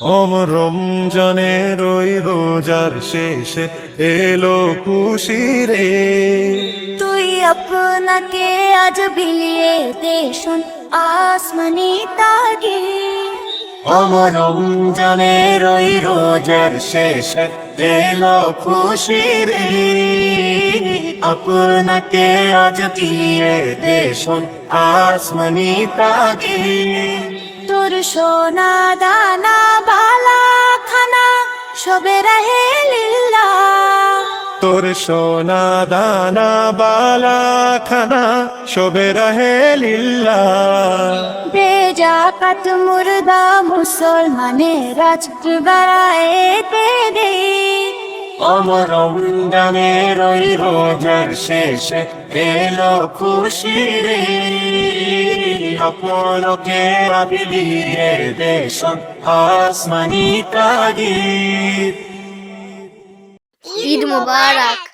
রমজানের ওই রোজার শেষে এলো খুশি রে। তুই আপনাকে আজ বিলিয়ে দে শোন আসমানি তাগে। রমজানের ওই রোজার শেষে এলো খুশি রে। আপনাকে আজ দিয়ে দেশন আসমানি তাগে। তোর সোনা দানা বালা খানা সবে রাহে লিল্লাহ। তোর সোনা দানা বালা খানা শোবে রহে লিল্লাহ। বেজাকাত মুর্দা মুসলমানের রাজ বাড়াইতে দে। রমজানের ওই রোজার শেষে এলো খুশি রে। আপনাকে বিলিয়ে দেশন আসমানি তাগিদ। ঈদ মুবারক।